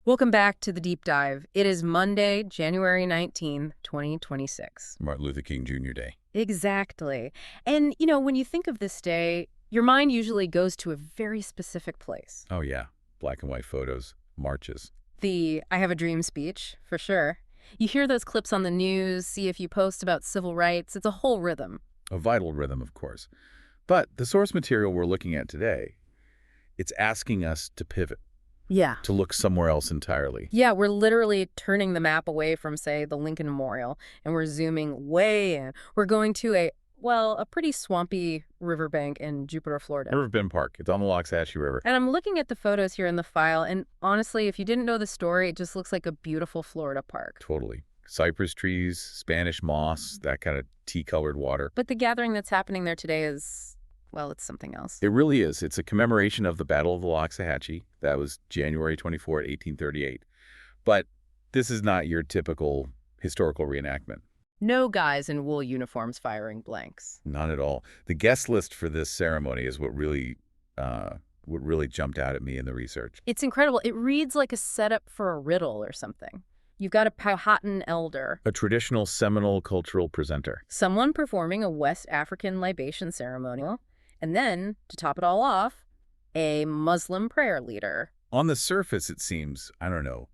Welcome back to the Deep Dive. It is Monday, January 19th, 2026. Martin Luther King Jr. Day. Exactly. And, when you think of this day, your mind usually goes to a very specific place. Oh, yeah. Black and white photos, marches. The I Have a Dream speech, for sure. You hear those clips on the news, see a few posts about civil rights. It's a whole rhythm. A vital rhythm, of course. But the source material we're looking at today, it's asking us to pivot. Yeah. To look somewhere else entirely. Yeah, we're literally turning the map away from, say, the Lincoln Memorial, and we're zooming way in. We're going to a pretty swampy riverbank in Jupiter, Florida. Never been park. It's on the Loxahatchee River. And I'm looking at the photos here in the file, and honestly, if you didn't know the story, it just looks like a beautiful Florida park. Totally. Cypress trees, Spanish moss, that kind of tea-colored water. But the gathering that's happening there today is, well, it's something else. It really is. It's a commemoration of the Battle of the Loxahatchee. That was January 24, 1838. But this is not your typical historical reenactment. No guys in wool uniforms firing blanks. Not at all. The guest list for this ceremony is what really jumped out at me in the research. It's incredible. It reads like a setup for a riddle or something. You've got a Powhatan elder, A traditional Seminole cultural presenter. someone performing a West African libation ceremonial, and then, to top it all off, a Muslim prayer leader. On the surface, it seems, I don't know,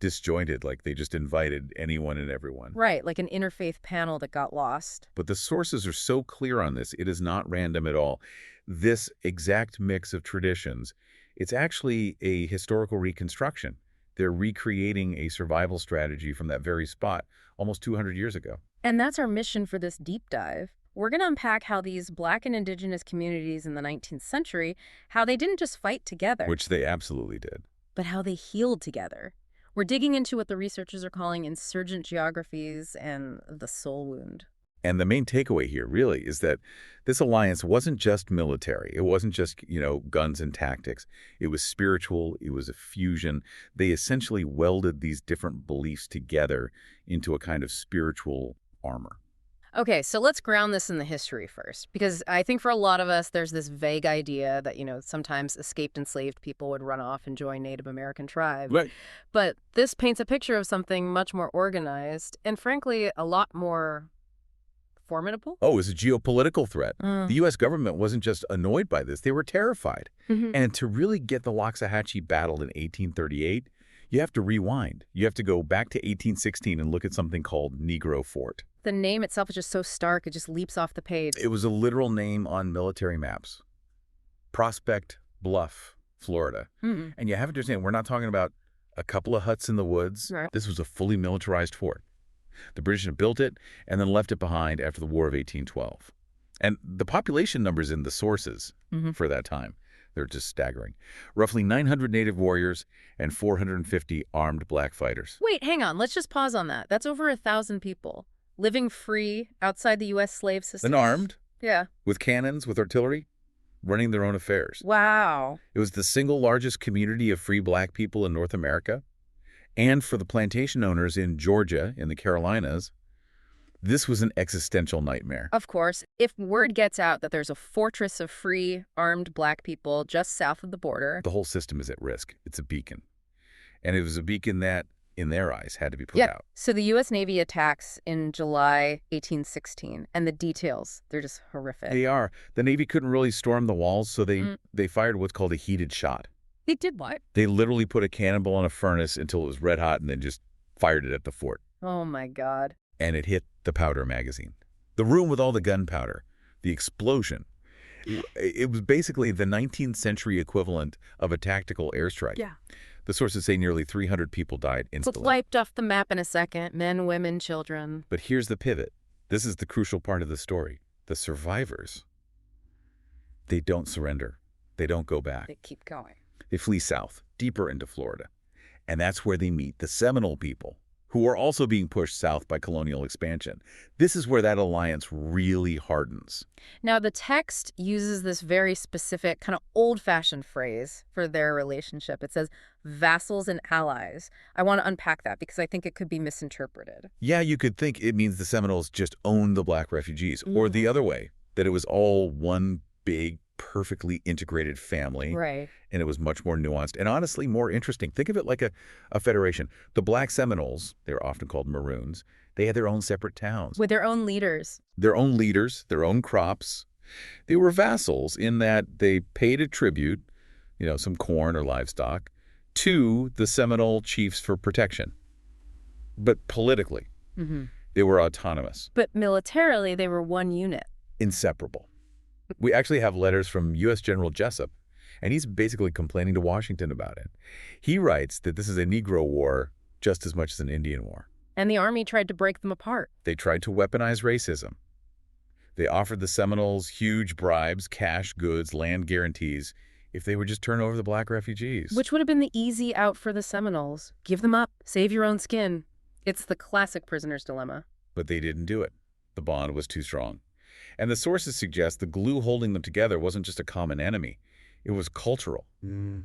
disjointed, like they just invited anyone and everyone. Right, like an interfaith panel that got lost. But the sources are so clear on this, it is not random at all. This exact mix of traditions, it's actually a historical reconstruction. They're recreating a survival strategy from that very spot almost 200 years ago. And that's our mission for this deep dive. We're going to unpack how these Black and Indigenous communities in the 19th century, how they didn't just fight together, Which they absolutely did. but how they healed together. We're digging into what the researchers are calling insurgent geographies and the soul wound. And the main takeaway here really is that this alliance wasn't just military. It wasn't just, guns and tactics. It was spiritual. It was a fusion. They essentially welded these different beliefs together into a kind of spiritual armor. Okay, so let's ground this in the history first, because I think for a lot of us, there's this vague idea that, sometimes escaped enslaved people would run off and join Native American tribes. Right. But this paints a picture of something much more organized and, frankly, a lot more formidable. Oh, it was a geopolitical threat. The U.S. government wasn't just annoyed by this. They were terrified. And to really get the Loxahatchee battle in 1838, you have to rewind. You have to go back to 1816 and look at something called Negro Fort. The name itself is just so stark, it just leaps off the page. It was a literal name on military maps. Prospect Bluff, Florida. And you have to understand, we're not talking about a couple of huts in the woods. Right. This was a fully militarized fort. The British had built it and then left it behind after the War of 1812. And the population numbers in the sources for that time, they're just staggering. Roughly 900 native warriors and 450 armed black fighters. Wait, hang on. Let's just pause on that. That's over 1,000 people living free outside the U.S. slave system. Then armed, Yeah. with cannons, with artillery, running their own affairs. Wow. It was the single largest community of free black people in North America. And for the plantation owners in Georgia, in the Carolinas, this was an existential nightmare. Of course, if word gets out that there's a fortress of free, armed black people just south of the border. The whole system is at risk. It's a beacon. And it was a beacon that, in their eyes, had to be put out. So the U.S. Navy attacks in July 1816, and the details, they're just horrific. They are. The Navy couldn't really storm the walls, so they fired what's called a heated shot. They did what? They literally put a cannonball in a furnace until it was red hot and then just fired it at the fort. Oh, my God. And it hit the powder magazine. The room with all the gunpowder, the explosion. It was basically the 19th century equivalent of a tactical airstrike. Yeah. The sources say nearly 300 people died So instantly. wiped off the map in a second. Men, women, children. But here's the pivot. This is the crucial part of the story. The survivors, they don't surrender. They don't go back. They keep going. They flee south, deeper into Florida. And that's where they meet the Seminole people, who are also being pushed south by colonial expansion. This is where that alliance really hardens. Now, the text uses this very specific, kind of old-fashioned phrase for their relationship. It says vassals and allies. I want to unpack that because I think it could be misinterpreted. Yeah, you could think it means the Seminoles just owned the black refugees, or the other way, that it was all one big perfectly integrated family. Right. And it was much more nuanced and honestly more interesting. Think of it like a federation. The Black Seminoles, they're often called Maroons, they had their own separate towns, With their own leaders. their own leaders, their own crops. They were vassals in that they paid a tribute, some corn or livestock, to the Seminole chiefs for protection. But politically, they were autonomous, But militarily, they were one unit. inseparable. We actually have letters from U.S. General Jessup, and he's basically complaining to Washington about it. He writes that this is a Negro war just as much as an Indian war. And the Army tried to break them apart. They tried to weaponize racism. They offered the Seminoles huge bribes, cash, goods, land guarantees if they would just turn over the Black refugees. Which would have been the easy out for the Seminoles. Give them up. Save your own skin. It's the classic prisoner's dilemma. But they didn't do it. The bond was too strong. And the sources suggest the glue holding them together wasn't just a common enemy. It was cultural.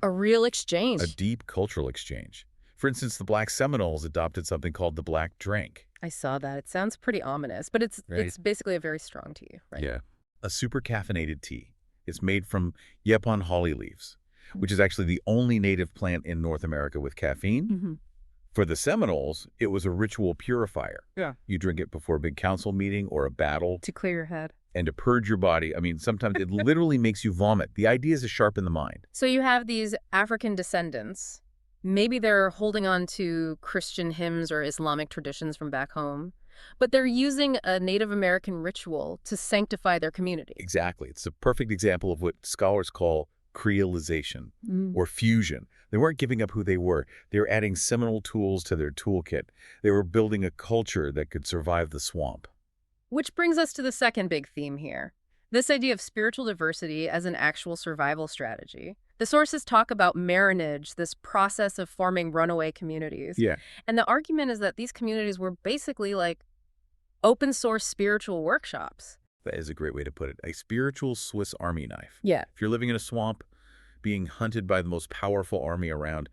A real exchange. A deep cultural exchange. For instance, the Black Seminoles adopted something called the Black drink. I saw that. It sounds pretty ominous, but it's basically a very strong tea, right? Yeah. A super caffeinated tea. It's made from Yepon holly leaves, which is actually the only native plant in North America with caffeine. For the Seminoles, it was a ritual purifier. Yeah. You drink it before a big council meeting or a battle. To clear your head. And to purge your body. I mean, sometimes it literally makes you vomit. The idea is to sharpen the mind. So you have these African descendants. Maybe they're holding on to Christian hymns or Islamic traditions from back home, but they're using a Native American ritual to sanctify their community. Exactly. It's a perfect example of what scholars call creolization or fusion. They weren't giving up who they were. They were adding Seminole tools to their toolkit. They were building a culture that could survive the swamp. Which brings us to the second big theme here. This idea of spiritual diversity as an actual survival strategy. The sources talk about marronage, this process of forming runaway communities. Yeah. And the argument is that these communities were basically like open source spiritual workshops. That is a great way to put it. A spiritual Swiss Army knife. Yeah. If you're living in a swamp, being hunted by the most powerful army around,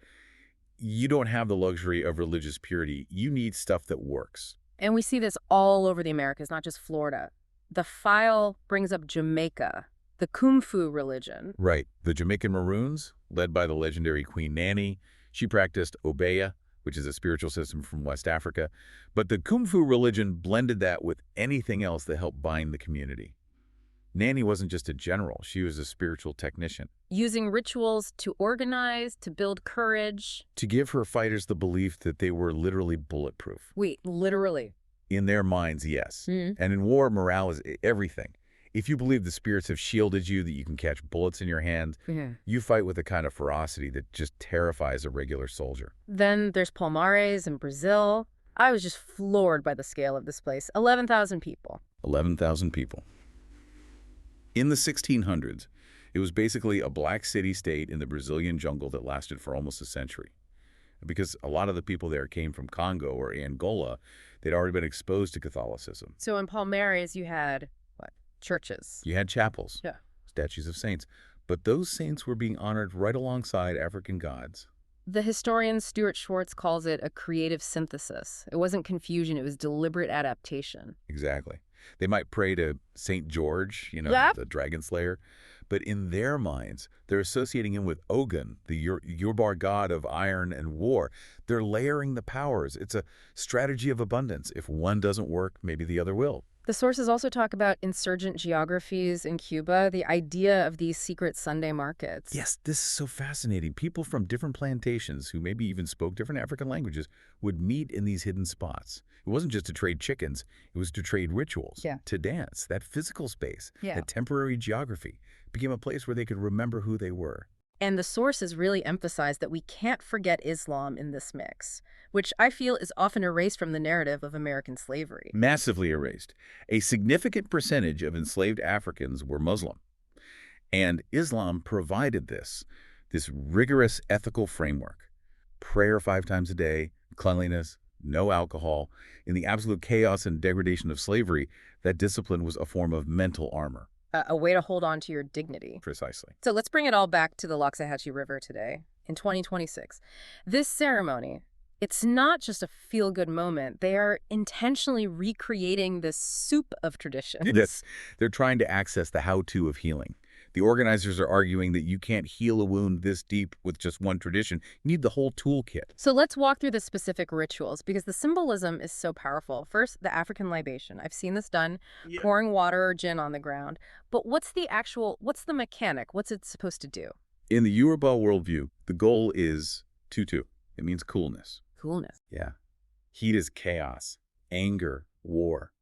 you don't have the luxury of religious purity. You need stuff that works. And we see this all over the Americas, not just Florida. The file brings up Jamaica, the Kumfu religion. Right. The Jamaican Maroons, led by the legendary Queen Nanny, she practiced Obeah, which is a spiritual system from West Africa. But the Kumfu religion blended that with anything else that helped bind the community. Nanny wasn't just a general. She was a spiritual technician. Using rituals to organize, to build courage. To give her fighters the belief that they were literally bulletproof. Wait, literally? In their minds, yes. And in war, morale is everything. If you believe the spirits have shielded you, that you can catch bullets in your hand, you fight with a kind of ferocity that just terrifies a regular soldier. Then there's Palmares in Brazil. I was just floored by the scale of this place. 11,000 people. 11,000 people. In the 1600s, it was basically a black city-state in the Brazilian jungle that lasted for almost a century. Because a lot of the people there came from Congo or Angola, they'd already been exposed to Catholicism. So in Palmares, you had, what, churches? You had chapels, Yeah. statues of saints. But those saints were being honored right alongside African gods. The historian Stuart Schwartz calls it a creative synthesis. It wasn't confusion, it was deliberate adaptation. Exactly. They might pray to St. George, the dragon slayer, but in their minds, they're associating him with Ogun, the Yoruba god of iron and war. They're layering the powers. It's a strategy of abundance. If one doesn't work, maybe the other will. The sources also talk about insurgent geographies in Cuba, the idea of these secret Sunday markets. Yes, this is so fascinating. People from different plantations who maybe even spoke different African languages would meet in these hidden spots. It wasn't just to trade chickens. It was to trade rituals, to dance. That physical space, that temporary geography became a place where they could remember who they were. And the sources really emphasize that we can't forget Islam in this mix, which I feel is often erased from the narrative of American slavery. Massively erased. A significant percentage of enslaved Africans were Muslim. And Islam provided this rigorous ethical framework. Prayer 5 times a day, cleanliness, no alcohol. In the absolute chaos and degradation of slavery, that discipline was a form of mental armor. A way to hold on to your dignity. Precisely. So let's bring it all back to the Loxahatchee River today, in 2026. This ceremony, it's not just a feel-good moment. They are intentionally recreating this soup of traditions. Yes. They're trying to access the how-to of healing. The organizers are arguing that you can't heal a wound this deep with just one tradition. You need the whole toolkit. So let's walk through the specific rituals because the symbolism is so powerful. First, the African libation. I've seen this done, pouring water or gin on the ground. But what's the mechanic? What's it supposed to do? In the Yoruba worldview, the goal is tutu. It means coolness. Coolness. Yeah. Heat is chaos, anger, war.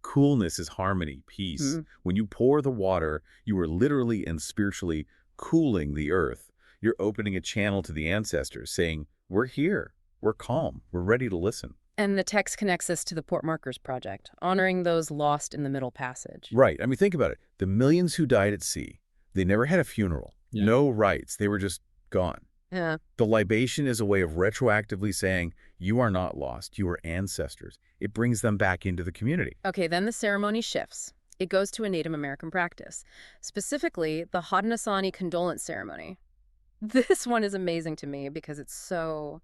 Coolness is harmony, peace. When you pour the water, you are literally and spiritually cooling the earth. You're opening a channel to the ancestors, saying, we're here, we're calm, we're ready to listen. And the text connects us to the Port Markers Project, honoring those lost in the Middle Passage. Right. I mean, think about it. The millions who died at sea, they never had a funeral, no rites. They were just gone. Yeah. The libation is a way of retroactively saying, you are not lost, you are ancestors. It brings them back into the community. Okay, then the ceremony shifts. It goes to a Native American practice, specifically the Haudenosaunee condolence ceremony. This one is amazing to me because it's so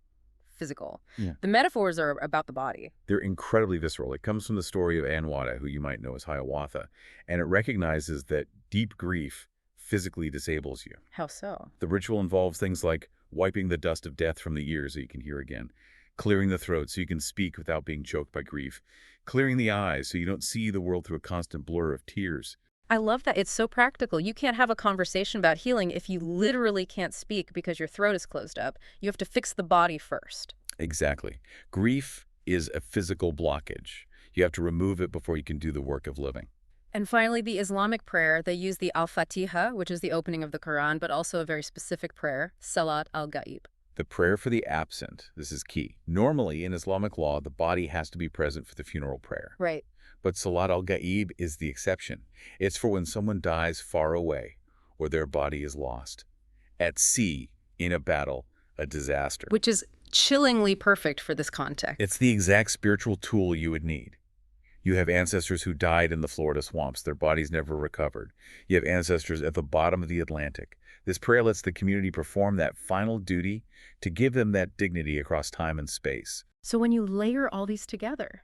physical. Yeah. The metaphors are about the body. They're incredibly visceral. It comes from the story of Anwata, who you might know as Hiawatha, and it recognizes that deep grief physically disables you. How so? The ritual involves things like wiping the dust of death from the ears so you can hear again, clearing the throat so you can speak without being choked by grief, clearing the eyes so you don't see the world through a constant blur of tears. I love that. It's so practical. You can't have a conversation about healing if you literally can't speak because your throat is closed up. You have to fix the body first. Exactly. Grief is a physical blockage. You have to remove it before you can do the work of living. And finally, the Islamic prayer. They use the Al-Fatiha, which is the opening of the Quran, but also a very specific prayer, Salat al-Ghaib. The prayer for the absent. This is key. Normally, in Islamic law, the body has to be present for the funeral prayer. Right. But Salat al-Ghaib is the exception. It's for when someone dies far away or their body is lost. At sea, in a battle, a disaster. Which is chillingly perfect for this context. It's the exact spiritual tool you would need. You have ancestors who died in the Florida swamps. Their bodies never recovered. You have ancestors at the bottom of the Atlantic. This prayer lets the community perform that final duty to give them that dignity across time and space. So when you layer all these together,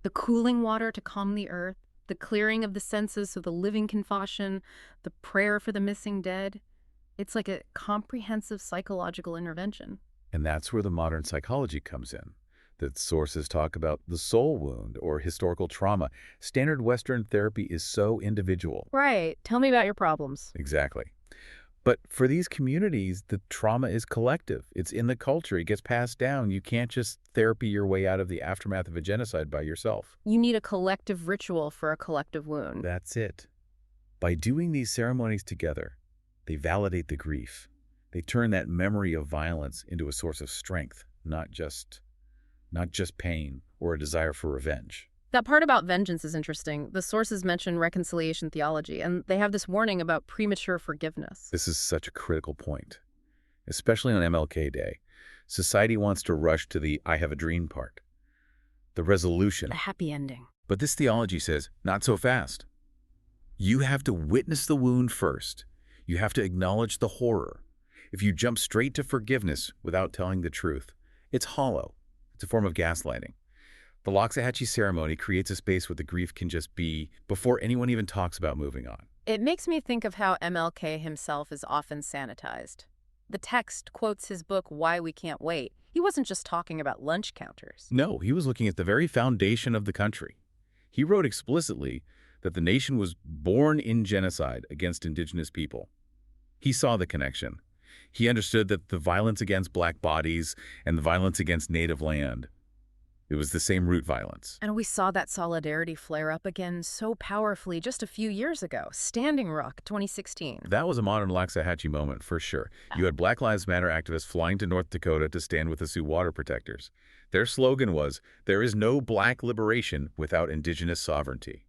the cooling water to calm the earth, the clearing of the senses so the living can function, the prayer for the missing dead, it's like a comprehensive psychological intervention. And that's where the modern psychology comes in. The sources talk about the soul wound or historical trauma. Standard Western therapy is so individual. Right. Tell me about your problems. Exactly. But for these communities, the trauma is collective. It's in the culture. It gets passed down. You can't just therapy your way out of the aftermath of a genocide by yourself. You need a collective ritual for a collective wound. That's it. By doing these ceremonies together, they validate the grief. They turn that memory of violence into a source of strength, not just pain or a desire for revenge. That part about vengeance is interesting. The sources mention reconciliation theology, and they have this warning about premature forgiveness. This is such a critical point, especially on MLK Day. Society wants to rush to the I have a dream part, the resolution. The happy ending. But this theology says, not so fast. You have to witness the wound first. You have to acknowledge the horror. If you jump straight to forgiveness without telling the truth, it's hollow. It's a form of gaslighting. The Loxahatchee ceremony creates a space where the grief can just be before anyone even talks about moving on. It makes me think of how MLK himself is often sanitized. The text quotes his book, Why We Can't Wait. He wasn't just talking about lunch counters. No, he was looking at the very foundation of the country. He wrote explicitly that the nation was born in genocide against indigenous people. He saw the connection. He understood that the violence against Black bodies and the violence against native land, it was the same root violence. And we saw that solidarity flare up again so powerfully just a few years ago. Standing Rock, 2016. That was a modern Loxahatchee moment for sure. You had Black Lives Matter activists flying to North Dakota to stand with the Sioux water protectors. Their slogan was, there is no Black liberation without indigenous sovereignty.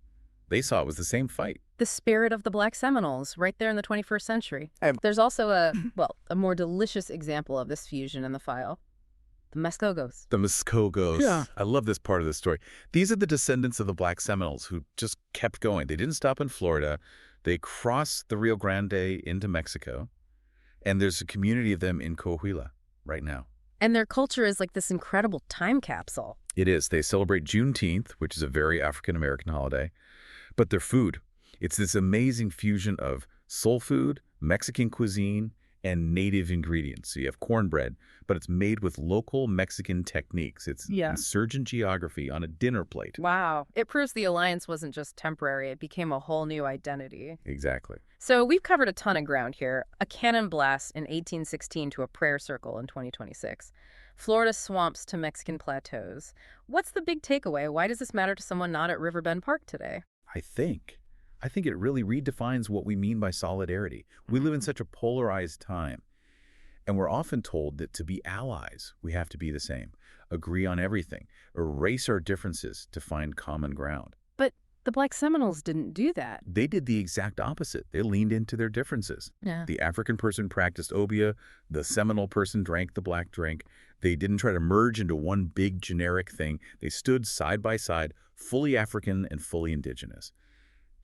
They saw it was the same fight. The spirit of the Black Seminoles, right there in the 21st century. There's also a more delicious example of this fusion in the file. The Muskogos. The Muskogos. Yeah. I love this part of the story. These are the descendants of the Black Seminoles who just kept going. They didn't stop in Florida. They crossed the Rio Grande into Mexico. And there's a community of them in Coahuila right now. And their culture is like this incredible time capsule. It is. They celebrate Juneteenth, which is a very African-American holiday. But their food, it's this amazing fusion of Soul food, Mexican cuisine, and native ingredients. So you have cornbread, but it's made with local Mexican techniques. It's Yeah. insurgent geography on a dinner plate. Wow. It proves the alliance wasn't just temporary, it became a whole new identity. Exactly. So we've covered a ton of ground here. A cannon blast in 1816 to a prayer circle in 2026. Florida swamps to Mexican plateaus. What's the big takeaway? Why does this matter to someone not at Riverbend Park today? I think. I think it really redefines what we mean by solidarity. We live in such a polarized time, and we're often told that to be allies, we have to be the same, agree on everything, erase our differences to find common ground. But the Black Seminoles didn't do that. They did the exact opposite. They leaned into their differences. Yeah. The African person practiced obeah, the Seminole person drank the black drink. They didn't try to merge into one big generic thing. They stood side by side, fully African and fully indigenous,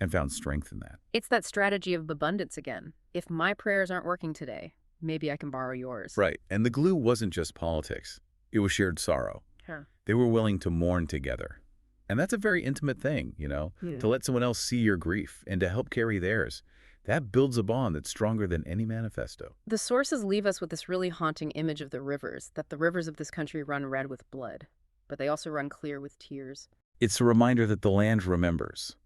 and found strength in that. It's that strategy of abundance again. If my prayers aren't working today, maybe I can borrow yours. Right. And the glue wasn't just politics. It was shared sorrow. Sure. They were willing to mourn together. And that's a very intimate thing, to let someone else see your grief and to help carry theirs. That builds a bond that's stronger than any manifesto. The sources leave us with this really haunting image of the rivers, that the rivers of this country run red with blood, but they also run clear with tears. It's a reminder that the land remembers.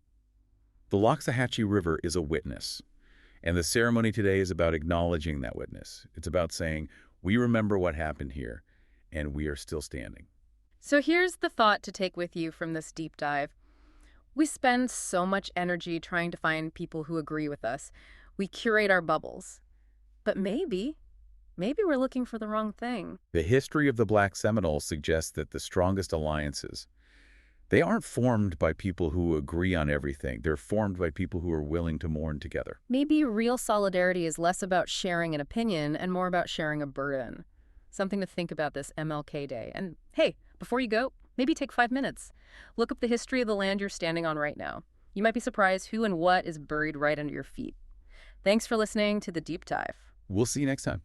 The Loxahatchee River is a witness, and the ceremony today is about acknowledging that witness. It's about saying, we remember what happened here, and we are still standing. So here's the thought to take with you from this deep dive. We spend so much energy trying to find people who agree with us. We curate our bubbles. But maybe we're looking for the wrong thing. The history of the Black Seminoles suggests that the strongest alliances, they aren't formed by people who agree on everything. They're formed by people who are willing to mourn together. Maybe real solidarity is less about sharing an opinion and more about sharing a burden. Something to think about this MLK Day. And hey, before you go, maybe take 5 minutes. Look up the history of the land you're standing on right now. You might be surprised who and what is buried right under your feet. Thanks for listening to The Deep Dive. We'll see you next time.